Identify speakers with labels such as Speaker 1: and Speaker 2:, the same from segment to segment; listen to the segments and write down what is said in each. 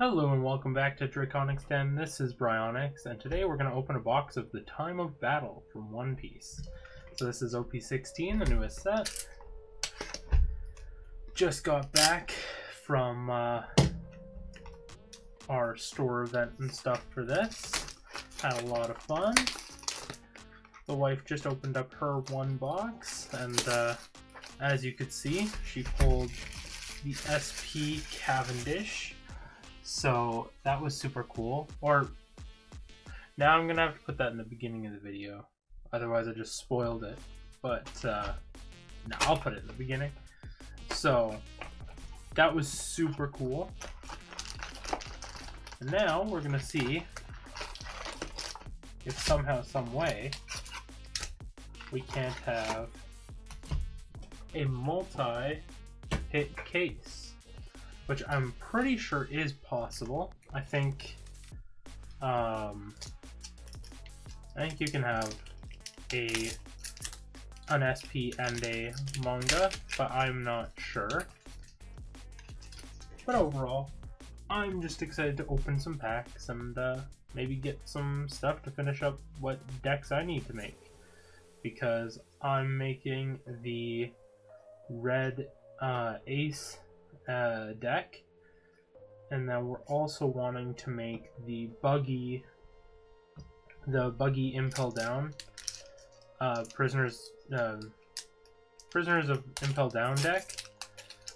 Speaker 1: Hello and welcome back to Draconyx 10. This is Draconyx, and today we're going to open a box of the Time of Battle from One Piece. So this is OP16, the newest set. Just got back from our store event and stuff for this. Had a lot of fun. The wife just opened up her one box, and as you could see, she pulled the SP Cavendish. So that was super cool. Or now I'm gonna have to put that in the beginning of the video, otherwise I just spoiled it. But no, I'll put it in the beginning. So that was super cool. And now we're gonna see if somehow, some way, we can't have a multi-hit case, which I'm pretty sure is possible. I think you can have an SP and a manga, but I'm not sure. But overall, I'm just excited to open some packs and maybe get some stuff to finish up what decks I need to make, because I'm making the red ace deck, and then we're also wanting to make the buggy Impel Down prisoners of Impel Down deck,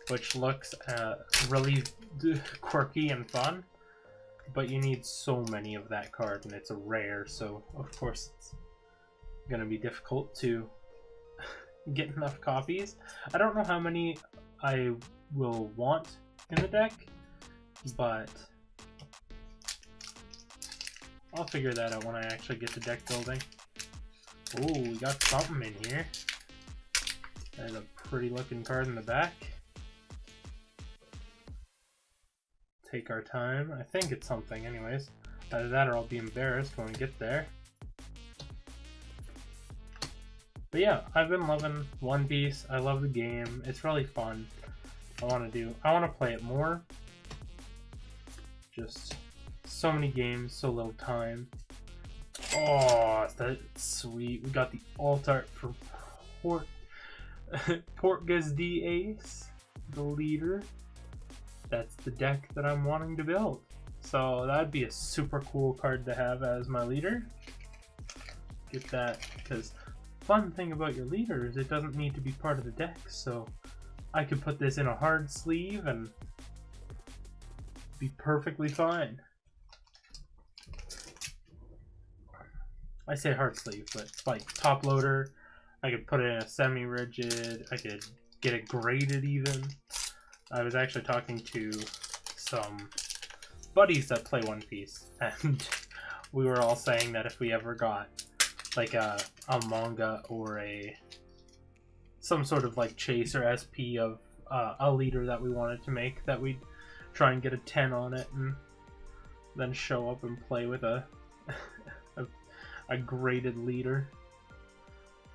Speaker 1: which looks really quirky and fun, but you need so many of that card and it's a rare, so of course it's gonna be difficult to get enough copies. I don't know how many I will want in the deck, but I'll figure that out when I actually get to deck building. Oh, we got something in here. There's a pretty looking card in the back. Take our time. I think it's something anyways. Either that or I'll be embarrassed when we get there. But yeah, I've been loving One Piece. I love the game. It's really fun. I want to play it more. Just so many games, so little time. Oh, that's sweet. We got the alt art for Portgas D Ace, the leader. That's the deck that I'm wanting to build. So that'd be a super cool card to have as my leader. Get that, because fun thing about your leader is it doesn't need to be part of the deck, so I could put this in a hard sleeve and be perfectly fine. I say hard sleeve, but it's like top loader. I could put it in a semi-rigid. I could get it graded even. I was actually talking to some buddies that play One Piece, and we were all saying that if we ever got like a manga or some sort of like chase or SP of a leader that we wanted to make, that we'd try and get a 10 on it and then show up and play with a graded leader.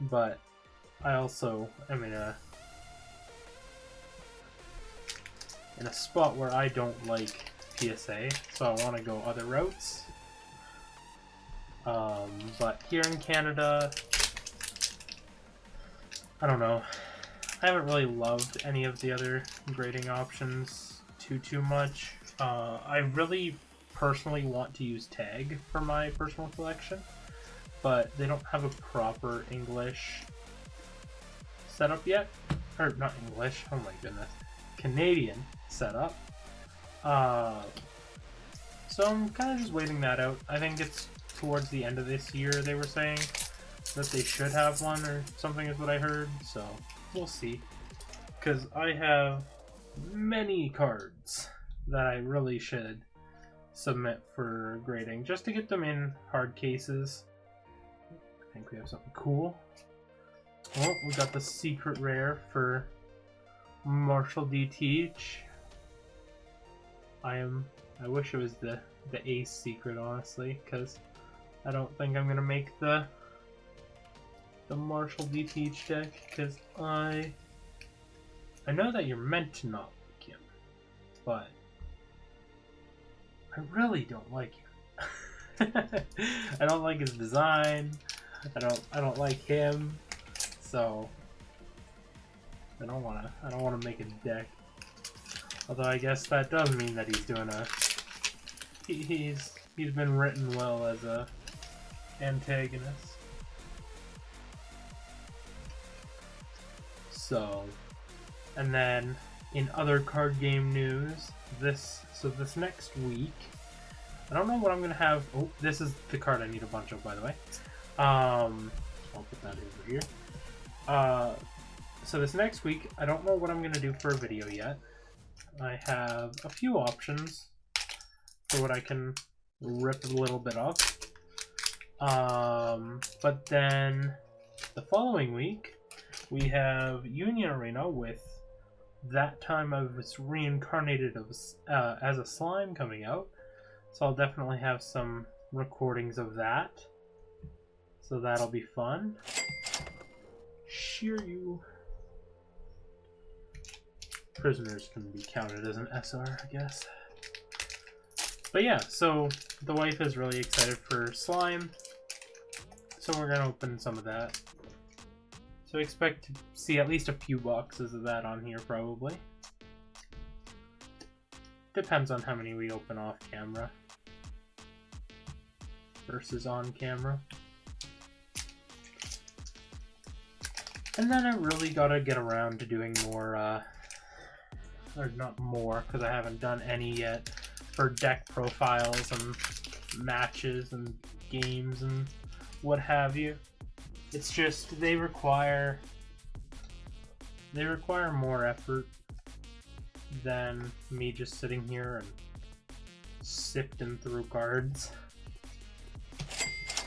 Speaker 1: But I also am in a spot where I don't like PSA, so I want to go other routes. But here in Canada, I don't know. I haven't really loved any of the other grading options too much. I really personally want to use Tag for my personal collection, but they don't have a proper English setup yet. Or not English, oh my goodness. Canadian setup. So I'm kind of just waiting that out. I think it's towards the end of this year they were saying that they should have one or something is what I heard, so we'll see. Because I have many cards that I really should submit for grading just to get them in hard cases. I think we have something cool. Oh, we got the secret rare for Marshall D. Teach. I wish it was the ace secret, honestly, because I don't think I'm gonna make the Marshall D. Teach deck, because I know that you're meant to not like him, but I really don't like him. I don't like his design. I don't like him. So I don't wanna make a deck. Although I guess that does mean that he's doing a he's been written well as a antagonist. So, and then in other card game news, this next week, I don't know what I'm gonna have. Oh, this is the card I need a bunch of, by the way. I'll put that over here. So this next week, I don't know what I'm gonna do for a video yet. I have a few options for what I can rip a little bit of. But then the following week, we have Union Arena with That Time I Was Reincarnated as a Slime coming out. So I'll definitely have some recordings of that. So that'll be fun. Shiryu. Prisoners can be counted as an SR, I guess. But yeah, so the wife is really excited for Slime. So we're going to open some of that. So expect to see at least a few boxes of that on here, probably. Depends on how many we open off camera versus on camera. And then I really gotta get around to doing more, or not more, because I haven't done any yet, for deck profiles and matches and games and what have you. It's just they require more effort than me just sitting here and sifting through cards.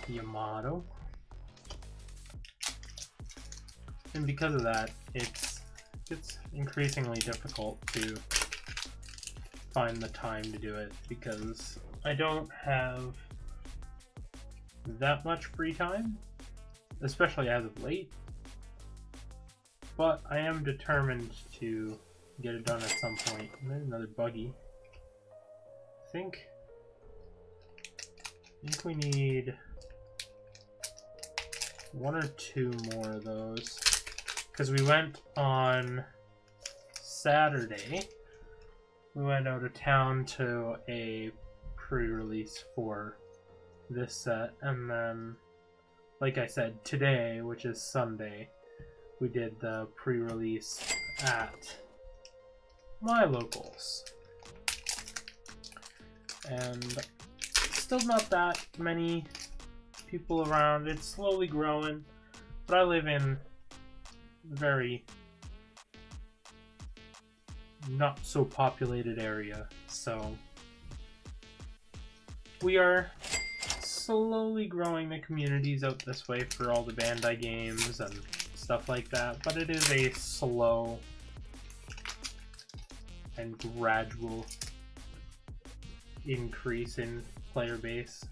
Speaker 1: Yamato. And because of that, it's increasingly difficult to find the time to do it because I don't have that much free time, especially as of late. But I am determined to get it done at some point. And there's another buggy. I think we need one or two more of those. Because we went on Saturday, we went out of town to a pre-release for this set, and then, like I said, today, which is Sunday, we did the pre-release at my locals. And still not that many people around. It's slowly growing, but I live in very not so populated area, so we are slowly growing the communities out this way for all the Bandai games and stuff like that, but it is a slow and gradual increase in player base.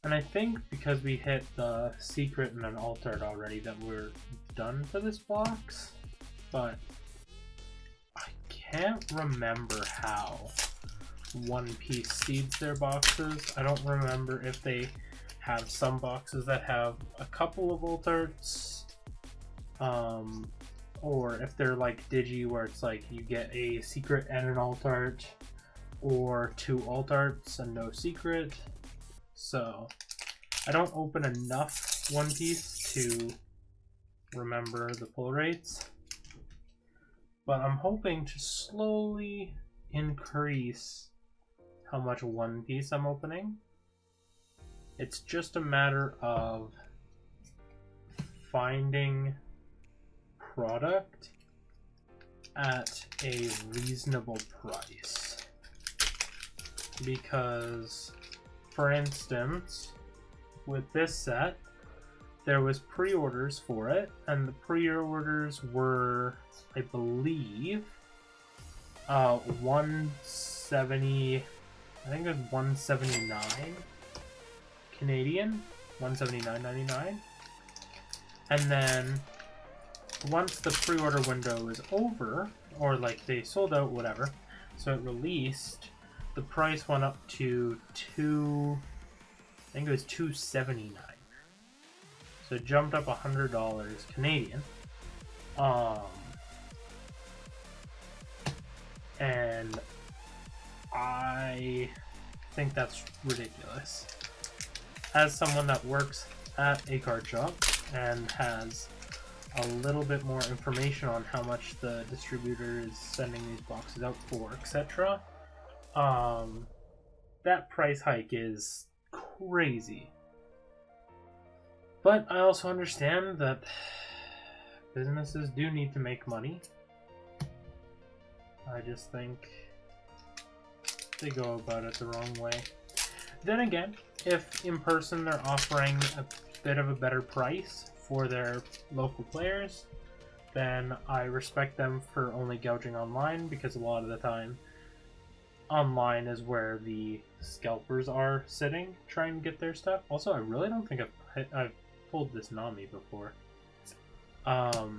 Speaker 1: And I think because we hit the secret and an alt art already that we're done for this box, but I can't remember how One Piece seeds their boxes. I don't remember if they have some boxes that have a couple of alt arts, or if they're like Digi where it's like you get a secret and an alt art, or two alt arts and no secret. So I don't open enough One Piece to remember the pull rates, but I'm hoping to slowly increase how much One Piece I'm opening. It's just a matter of finding product at a reasonable price. Because, for instance, with this set, there was pre-orders for it, and the pre-orders were, I believe, 170, I think it was 179 Canadian, 179.99. And then once the pre-order window is over, or like they sold out, whatever, So it released, the price went up to I think it was $279. So it jumped up $100 Canadian. And I think that's ridiculous. As someone that works at a card shop and has a little bit more information on how much the distributor is sending these boxes out for, etc., that price hike is crazy. But I also understand that businesses do need to make money. I just think they go about it the wrong way. Then again, if in person they're offering a bit of a better price for their local players, then I respect them for only gouging online, because a lot of the time online is where the scalpers are sitting trying to get their stuff. Also, I really don't think I've pulled this Nami before. But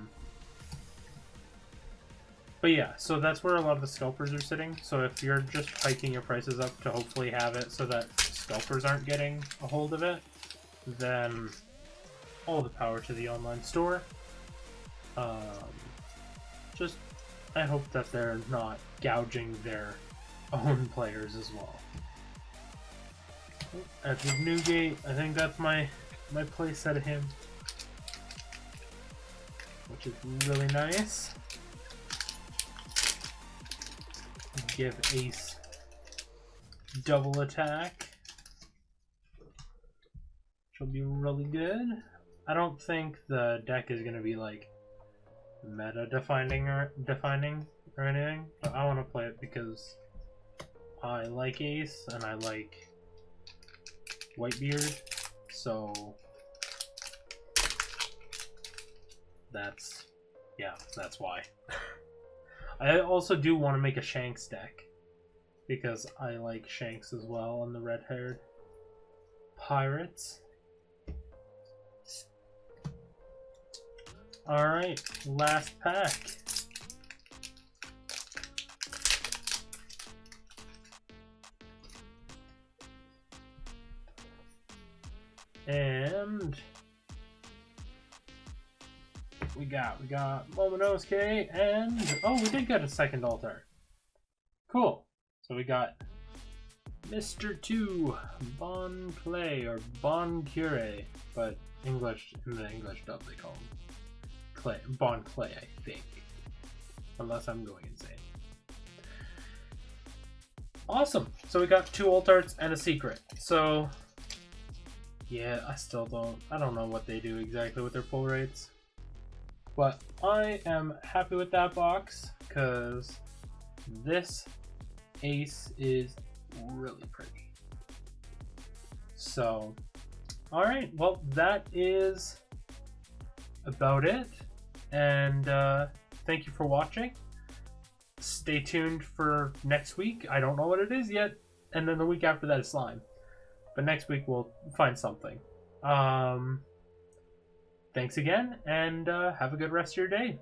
Speaker 1: yeah, so that's where a lot of the scalpers are sitting. So if you're just hiking your prices up to hopefully have it so that scalpers aren't getting a hold of it, then all the power to the online store. Just, I hope that they're not gouging their own players as well. Edward Newgate, I think that's my play set of him, which is really nice. Give Ace double attack, which will be really good. I don't think the deck is going to be like meta defining or anything, but I want to play it because I like Ace and I like Whitebeard, so that's why. I also do want to make a Shanks deck, because I like Shanks as well on the red-haired pirates. Alright, last pack. And we got Momonosuke, and oh, we did get a second altar. Cool. So we got Mr. 2 Bon Clay, or Bon Cure, but in the English dub they call him Clay, Bon Clay, I think, unless I'm going insane. Awesome. So we got 2 alt arts and a secret. So yeah, I don't know what they do exactly with their pull rates, but I am happy with that box because this Ace is really pretty. So, alright, well, that is about it, and thank you for watching. Stay tuned for next week. I don't know what it is yet, and then the week after that is slime, but next week we'll find something. Thanks again, and have a good rest of your day.